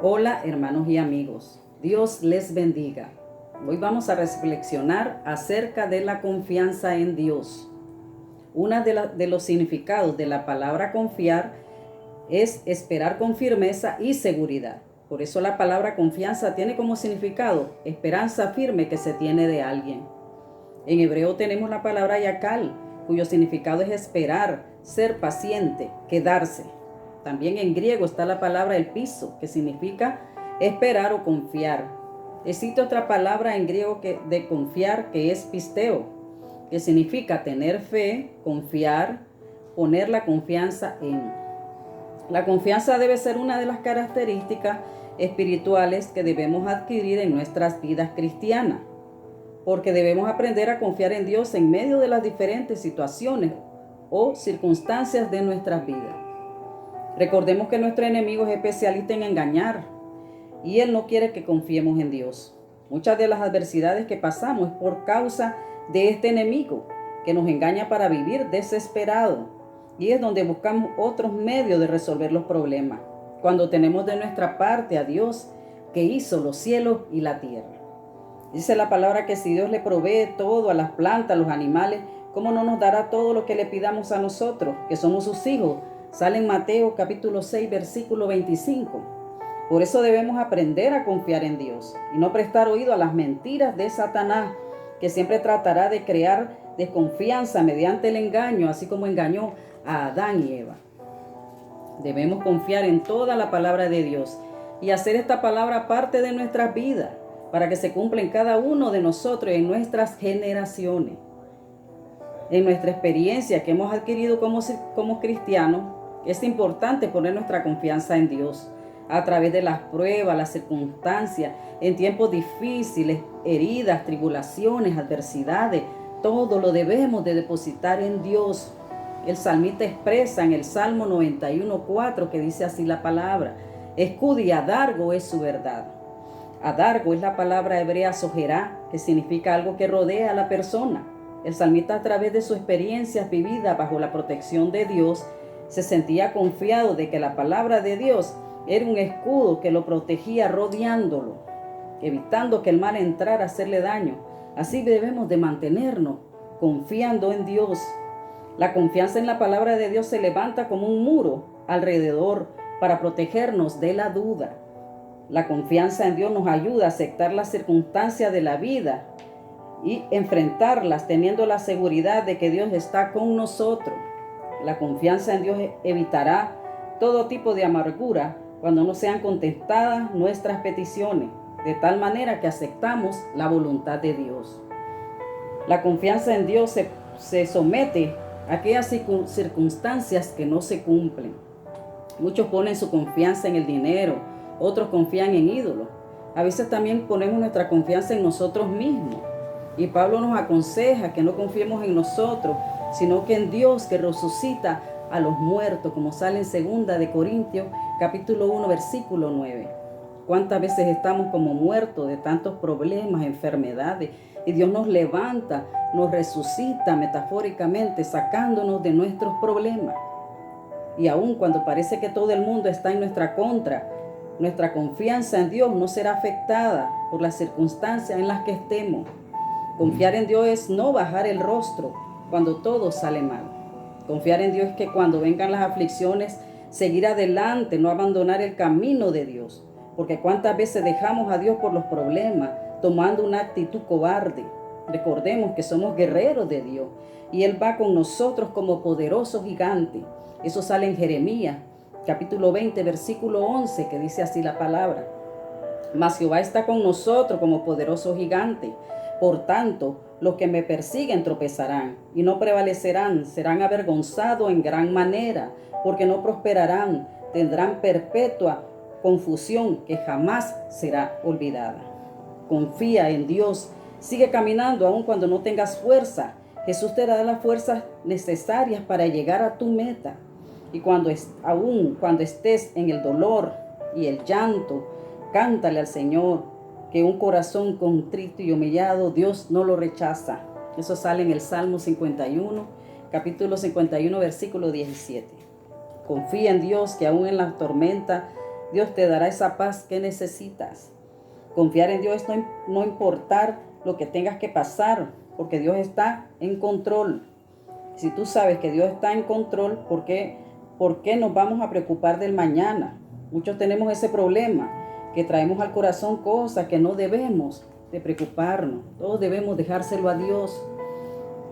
Hola hermanos y amigos, Dios les bendiga. Hoy vamos a reflexionar acerca de la confianza en Dios. Uno de los significados de la palabra confiar es esperar con firmeza y seguridad. Por eso la palabra confianza tiene como significado esperanza firme que se tiene de alguien. En hebreo tenemos la palabra yakal, cuyo significado es esperar, ser paciente, quedarse. También en griego está la palabra elpizo, que significa esperar o confiar. Existe otra palabra en griego de confiar, que es pisteo, que significa tener fe, confiar, poner la confianza en. La confianza debe ser una de las características espirituales que debemos adquirir en nuestras vidas cristianas, porque debemos aprender a confiar en Dios en medio de las diferentes situaciones o circunstancias de nuestras vidas. Recordemos que nuestro enemigo es especialista en engañar y él no quiere que confiemos en Dios. Muchas de las adversidades que pasamos es por causa de este enemigo que nos engaña para vivir desesperado, y es donde buscamos otros medios de resolver los problemas, cuando tenemos de nuestra parte a Dios que hizo los cielos y la tierra. Dice la palabra que si Dios le provee todo a las plantas, a los animales, ¿cómo no nos dará todo lo que le pidamos a nosotros, que somos sus hijos? Sale en Mateo capítulo 6, versículo 25. Por eso debemos aprender a confiar en Dios y no prestar oído a las mentiras de Satanás, que siempre tratará de crear desconfianza mediante el engaño, así como engañó a Adán y Eva. Debemos confiar en toda la palabra de Dios y hacer esta palabra parte de nuestras vidas, para que se cumpla en cada uno de nosotros y en nuestras generaciones. En nuestra experiencia que hemos adquirido como cristianos, es importante poner nuestra confianza en Dios a través de las pruebas, las circunstancias, en tiempos difíciles, heridas, tribulaciones, adversidades. Todo lo debemos de depositar en Dios. El salmista expresa en el Salmo 91:4, que dice así la palabra: escudo y adargo es su verdad. Adargo es la palabra hebrea sojerá, que significa algo que rodea a la persona. El salmista, a través de sus experiencias vividas bajo la protección de Dios, se sentía confiado de que la palabra de Dios era un escudo que lo protegía rodeándolo, evitando que el mal entrara a hacerle daño. Así debemos de mantenernos confiando en Dios. La confianza en la palabra de Dios se levanta como un muro alrededor para protegernos de la duda. La confianza en Dios nos ayuda a aceptar las circunstancias de la vida y enfrentarlas teniendo la seguridad de que Dios está con nosotros. La confianza en Dios evitará todo tipo de amargura cuando no sean contestadas nuestras peticiones, de tal manera que aceptamos la voluntad de Dios. La confianza en Dios se somete a aquellas circunstancias que no se cumplen. Muchos ponen su confianza en el dinero, otros confían en ídolos. A veces también ponemos nuestra confianza en nosotros mismos. Y Pablo nos aconseja que no confiemos en nosotros, sino que en Dios, que resucita a los muertos, como sale en 2 Corintios capítulo 1, versículo 9. ¿Cuántas veces estamos como muertos de tantos problemas, enfermedades? Y Dios nos levanta, nos resucita metafóricamente, sacándonos de nuestros problemas. Y aun cuando parece que todo el mundo está en nuestra contra, nuestra confianza en Dios no será afectada por las circunstancias en las que estemos. Confiar en Dios es no bajar el rostro cuando todo sale mal. Confiar en Dios es que cuando vengan las aflicciones, seguir adelante, no abandonar el camino de Dios. Porque cuántas veces dejamos a Dios por los problemas, tomando una actitud cobarde. Recordemos que somos guerreros de Dios y Él va con nosotros como poderoso gigante. Eso sale en Jeremías capítulo 20, versículo 11, que dice así la palabra: mas Jehová está con nosotros como poderoso gigante. Por tanto, los que me persiguen tropezarán y no prevalecerán, serán avergonzados en gran manera, porque no prosperarán, tendrán perpetua confusión que jamás será olvidada. Confía en Dios, sigue caminando aun cuando no tengas fuerza. Jesús te dará las fuerzas necesarias para llegar a tu meta. Y aun cuando estés en el dolor y el llanto, cántale al Señor, que un corazón contrito y humillado Dios no lo rechaza. Eso sale en el Salmo 51, capítulo 51, versículo 17. Confía en Dios, que aún en la tormenta Dios te dará esa paz que necesitas. Confiar en Dios es no importar lo que tengas que pasar, porque Dios está en control. Si tú sabes que Dios está en control, ¿por qué nos vamos a preocupar del mañana? Muchos tenemos ese problema, que traemos al corazón cosas que no debemos de preocuparnos. Todos debemos dejárselo a Dios.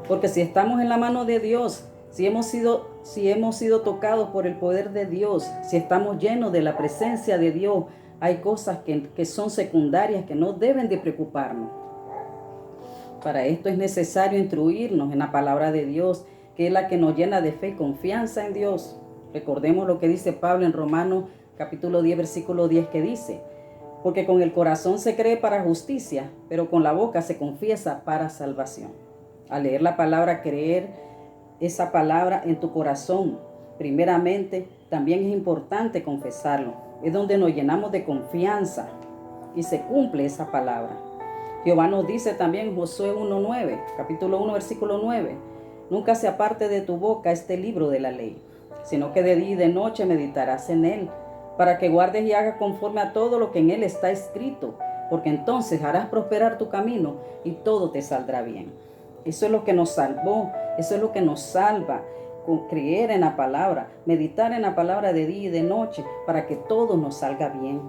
Porque si estamos en la mano de Dios, si hemos sido tocados por el poder de Dios, si estamos llenos de la presencia de Dios, hay cosas que son secundarias que no deben de preocuparnos. Para esto es necesario instruirnos en la palabra de Dios, que es la que nos llena de fe y confianza en Dios. Recordemos lo que dice Pablo en Romanos capítulo 10, versículo 10, que dice: porque con el corazón se cree para justicia, pero con la boca se confiesa para salvación. Al leer la palabra, creer esa palabra en tu corazón, primeramente, también es importante confesarlo. Es donde nos llenamos de confianza y se cumple esa palabra. Jehová nos dice también en Josué 1:9, capítulo 1, versículo 9, nunca se aparte de tu boca este libro de la ley, sino que de día y de noche meditarás en él, para que guardes y hagas conforme a todo lo que en él está escrito, porque entonces harás prosperar tu camino y todo te saldrá bien. Eso es lo que nos salvó, eso es lo que nos salva, creer en la palabra, meditar en la palabra de día y de noche, para que todo nos salga bien.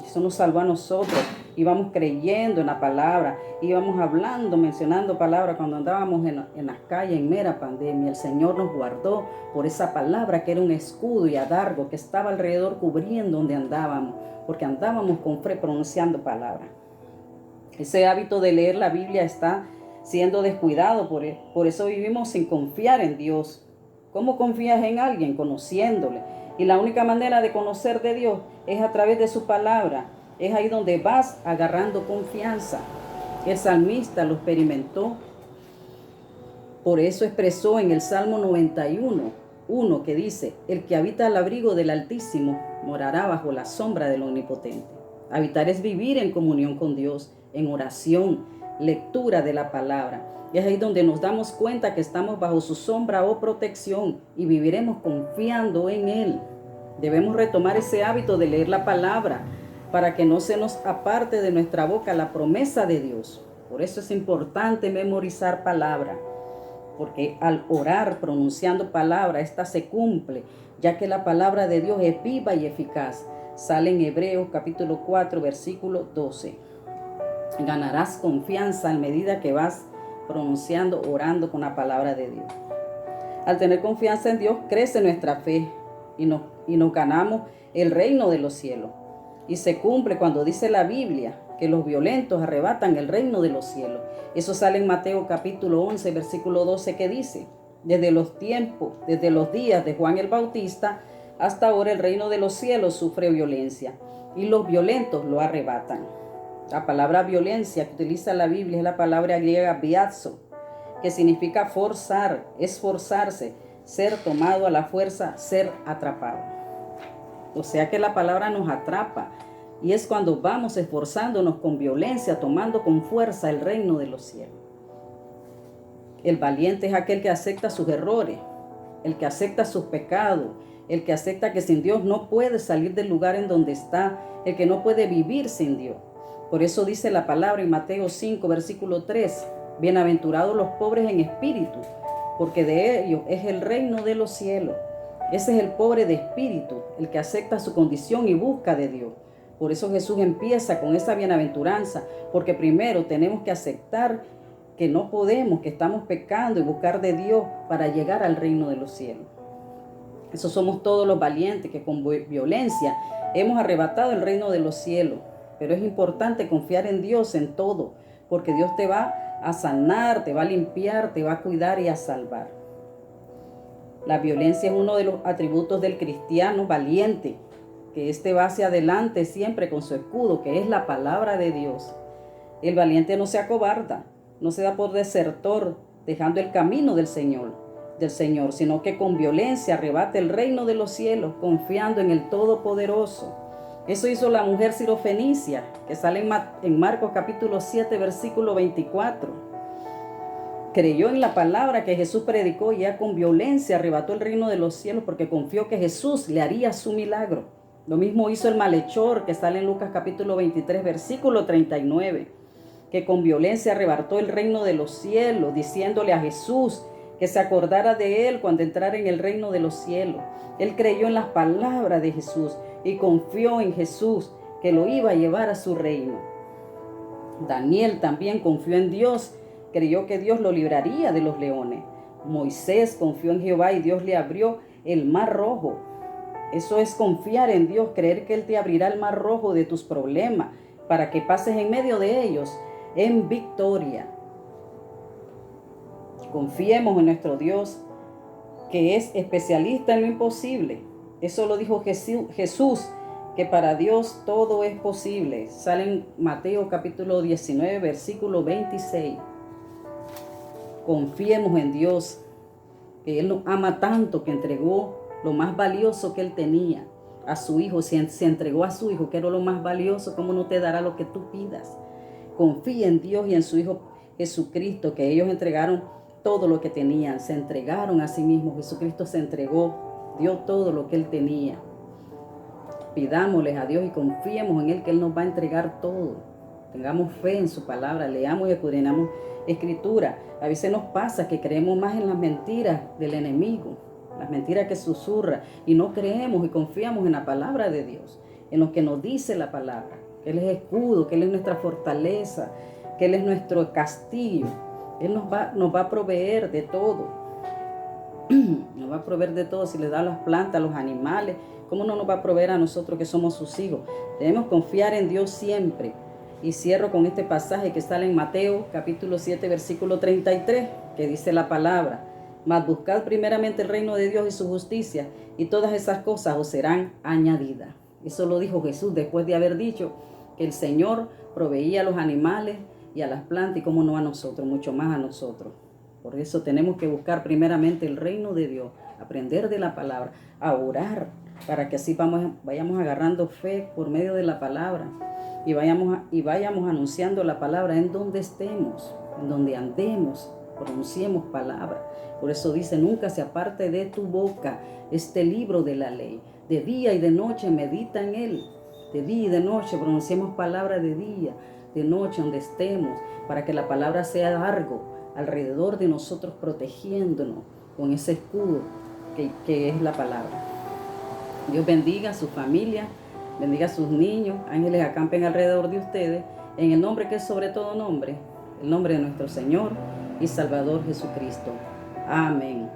Eso nos salvó a nosotros. Íbamos creyendo en la palabra, íbamos hablando, mencionando palabras cuando andábamos en las calles en mera pandemia. El Señor nos guardó por esa palabra que era un escudo y adargo que estaba alrededor cubriendo donde andábamos, porque andábamos con fe pronunciando palabras. Ese hábito de leer la Biblia está siendo descuidado, por eso vivimos sin confiar en Dios. ¿Cómo confías en alguien? Conociéndole. Y la única manera de conocer de Dios es a través de su palabra. Es ahí donde vas agarrando confianza. El salmista lo experimentó. Por eso expresó en el Salmo 91:1 que dice: el que habita al abrigo del Altísimo morará bajo la sombra del Omnipotente. Habitar es vivir en comunión con Dios, en oración, lectura de la palabra. Y es ahí donde nos damos cuenta que estamos bajo su sombra o protección y viviremos confiando en Él. Debemos retomar ese hábito de leer la palabra para que no se nos aparte de nuestra boca la promesa de Dios. Por eso es importante memorizar palabra, porque al orar pronunciando palabra, esta se cumple, ya que la palabra de Dios es viva y eficaz. Sale en Hebreos capítulo 4, versículo 12. Ganarás confianza a medida que vas pronunciando, orando con la palabra de Dios. Al tener confianza en Dios, crece nuestra fe y nos ganamos el reino de los cielos. Y se cumple cuando dice la Biblia que los violentos arrebatan el reino de los cielos. Eso sale en Mateo capítulo 11, versículo 12, que dice: desde los días de Juan el Bautista hasta ahora el reino de los cielos sufre violencia y los violentos lo arrebatan. La palabra violencia que utiliza la Biblia es la palabra griega biazo, que significa forzar, esforzarse, ser tomado a la fuerza, ser atrapado. O sea que la palabra nos atrapa y es cuando vamos esforzándonos con violencia, tomando con fuerza el reino de los cielos. El valiente es aquel que acepta sus errores, el que acepta sus pecados, el que acepta que sin Dios no puede salir del lugar en donde está, el que no puede vivir sin Dios. Por eso dice la palabra en Mateo 5, versículo 3, bienaventurados los pobres en espíritu, porque de ellos es el reino de los cielos. Ese es el pobre de espíritu, el que acepta su condición y busca de Dios. Por eso Jesús empieza con esa bienaventuranza, porque primero tenemos que aceptar que no podemos, que estamos pecando y buscar de Dios para llegar al reino de los cielos. Esos somos todos los valientes que con violencia hemos arrebatado el reino de los cielos. Pero es importante confiar en Dios en todo, porque Dios te va a sanar, te va a limpiar, te va a cuidar y a salvar. La violencia es uno de los atributos del cristiano valiente, que éste va hacia adelante siempre con su escudo, que es la palabra de Dios. El valiente no se acobarda, no se da por desertor, dejando el camino del Señor, sino que con violencia arrebata el reino de los cielos, confiando en el Todopoderoso. Eso hizo la mujer sirofenicia, que sale en Marcos capítulo 7, versículo 24. Creyó en la palabra que Jesús predicó y ya con violencia arrebató el reino de los cielos porque confió que Jesús le haría su milagro. Lo mismo hizo el malhechor que sale en Lucas capítulo 23, versículo 39, que con violencia arrebató el reino de los cielos, diciéndole a Jesús que se acordara de él cuando entrara en el reino de los cielos. Él creyó en las palabras de Jesús y confió en Jesús, que lo iba a llevar a su reino. Daniel también confió en Dios, creyó que Dios lo libraría de los leones. Moisés confió en Jehová y Dios le abrió el mar rojo. Eso es confiar en Dios, creer que Él te abrirá el mar rojo de tus problemas para que pases en medio de ellos en victoria. Confiemos en nuestro Dios, que es especialista en lo imposible. Eso lo dijo Jesús, que para Dios todo es posible. Sale en Mateo capítulo 19, versículo 26. Confiemos en Dios, que Él nos ama tanto que entregó lo más valioso que Él tenía a su Hijo. Si se entregó a su Hijo, que era lo más valioso, ¿cómo no te dará lo que tú pidas? Confía en Dios y en su Hijo Jesucristo, que ellos entregaron todo lo que tenían, se entregaron a sí mismos. Jesucristo se entregó, dio todo lo que Él tenía. Pidámosles a Dios y confiemos en Él, que Él nos va a entregar todo. Tengamos fe en su palabra, leamos y escudriñamos Escritura. A veces nos pasa que creemos más en las mentiras del enemigo, las mentiras que susurra, y no creemos y confiamos en la palabra de Dios, en lo que nos dice la palabra, que Él es escudo, que Él es nuestra fortaleza, que Él es nuestro castillo. Él nos va a proveer de todo. Nos va a proveer de todo. Si le da las plantas, a los animales, ¿cómo no nos va a proveer a nosotros que somos sus hijos? Debemos confiar en Dios siempre. Y cierro con este pasaje que sale en Mateo capítulo 7, versículo 33, que dice la palabra: mas buscad primeramente el reino de Dios y su justicia, y todas esas cosas os serán añadidas. Eso lo dijo Jesús después de haber dicho que el Señor proveía a los animales y a las plantas, y cómo no a nosotros, mucho más a nosotros. Por eso tenemos que buscar primeramente el reino de Dios, aprender de la palabra, a orar, para que así vayamos agarrando fe por medio de la palabra, y vayamos anunciando la palabra en donde estemos, en donde andemos, pronunciemos palabra. Por eso dice: nunca se aparte de tu boca este libro de la ley. De día y de noche medita en él. De día y de noche pronunciemos palabra, de día, de noche, donde estemos, para que la palabra sea largo alrededor de nosotros, protegiéndonos con ese escudo que es la palabra. Dios bendiga a su familia, bendiga a sus niños, ángeles acampen alrededor de ustedes, en el nombre que es sobre todo nombre, el nombre de nuestro Señor y Salvador Jesucristo. Amén.